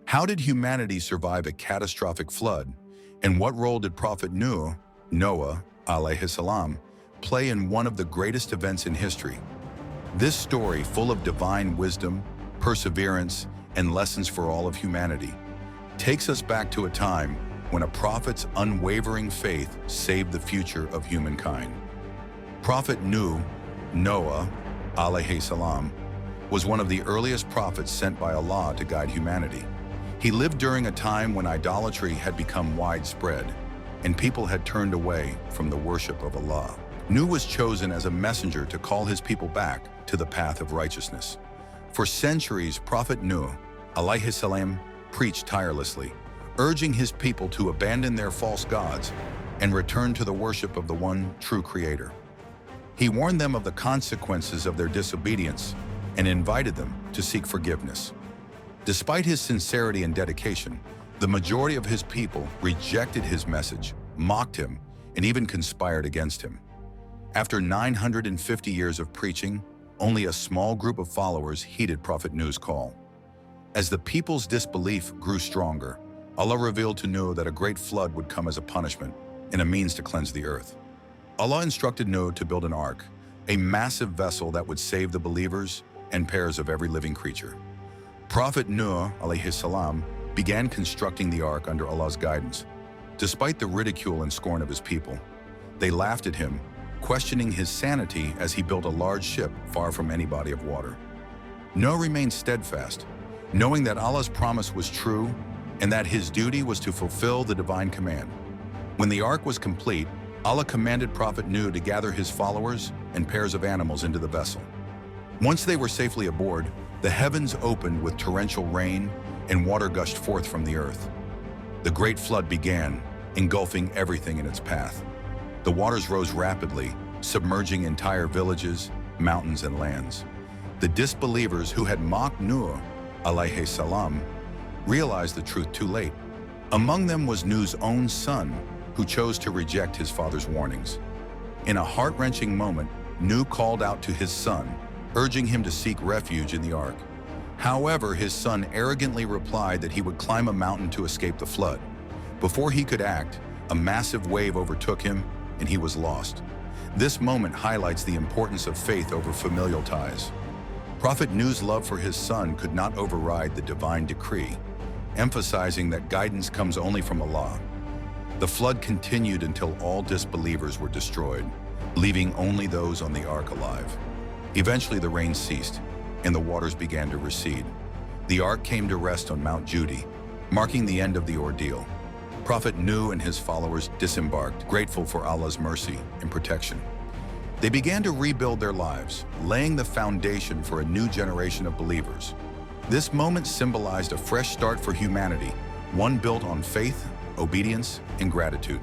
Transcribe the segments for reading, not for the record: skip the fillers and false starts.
How did humanity survive a catastrophic flood? And what role did Prophet Noah, alayhi salam, play in one of the greatest events in history? This story, full of divine wisdom, perseverance, and lessons for all of humanity, takes us back to a time when a prophet's unwavering faith saved the future of humankind. Prophet Noah, alayhi salam, was one of the earliest prophets sent by Allah to guide humanity. He lived during a time when idolatry had become widespread and people had turned away from the worship of Allah. Noah was chosen as a messenger to call his people back to the path of righteousness. For centuries, Prophet Noah, alayhi salam, preached tirelessly, urging his people to abandon their false gods and return to the worship of the one true Creator. He warned them of the consequences of their disobedience and invited them to seek forgiveness. Despite his sincerity and dedication, the majority of his people rejected his message, mocked him, and even conspired against him. After 950 years of preaching, only a small group of followers heeded Prophet Noah's call. As the people's disbelief grew stronger, Allah revealed to Noah that a great flood would come as a punishment and a means to cleanse the earth. Allah instructed Noah to build an ark, a massive vessel that would save the believers and pairs of every living creature. Prophet Noah, alayhi salam, began constructing the ark under Allah's guidance. Despite the ridicule and scorn of his people, they laughed at him, questioning his sanity as he built a large ship far from any body of water. Noah remained steadfast, knowing that Allah's promise was true and that his duty was to fulfill the divine command. When the ark was complete, Allah commanded Prophet Noah to gather his followers and pairs of animals into the vessel. Once they were safely aboard, the heavens opened with torrential rain and water gushed forth from the earth. The great flood began, engulfing everything in its path. The waters rose rapidly, submerging entire villages, mountains, and lands. The disbelievers who had mocked Noah, alayhi salam, realized the truth too late. Among them was Noah's own son, who chose to reject his father's warnings. In a heart-wrenching moment, Noah called out to his son, urging him to seek refuge in the ark. However, his son arrogantly replied that he would climb a mountain to escape the flood. Before he could act, a massive wave overtook him and he was lost. This moment highlights the importance of faith over familial ties. Prophet Noah's love for his son could not override the divine decree, emphasizing that guidance comes only from Allah. The flood continued until all disbelievers were destroyed, leaving only those on the ark alive. Eventually the rain ceased, and the waters began to recede. The ark came to rest on Mount Judy, marking the end of the ordeal. Prophet Noah and his followers disembarked, grateful for Allah's mercy and protection. They began to rebuild their lives, laying the foundation for a new generation of believers. This moment symbolized a fresh start for humanity, one built on faith, obedience, and gratitude.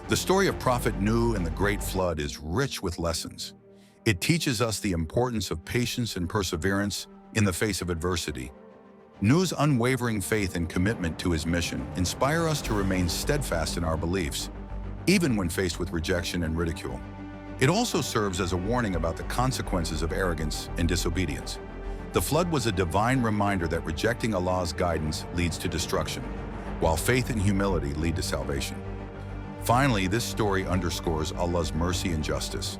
The story of Prophet Noah and the Great Flood is rich with lessons. It teaches us the importance of patience and perseverance in the face of adversity. Noah's unwavering faith and commitment to his mission inspire us to remain steadfast in our beliefs, even when faced with rejection and ridicule. It also serves as a warning about the consequences of arrogance and disobedience. The flood was a divine reminder that rejecting Allah's guidance leads to destruction, while faith and humility lead to salvation. Finally, this story underscores Allah's mercy and justice.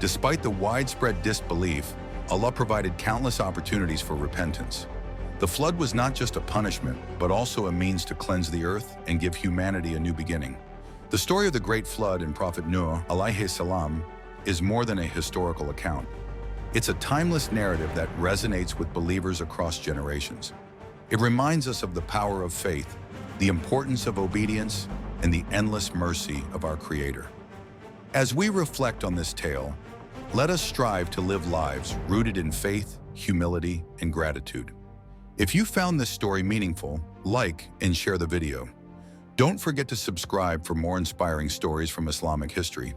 Despite the widespread disbelief, Allah provided countless opportunities for repentance. The flood was not just a punishment, but also a means to cleanse the earth and give humanity a new beginning. The story of the Great Flood and Prophet Noah, alayhi salam, is more than a historical account. It's a timeless narrative that resonates with believers across generations. It reminds us of the power of faith, the importance of obedience, and the endless mercy of our Creator. As we reflect on this tale, let us strive to live lives rooted in faith, humility, and gratitude. If you found this story meaningful, like and share the video. Don't forget to subscribe for more inspiring stories from Islamic history.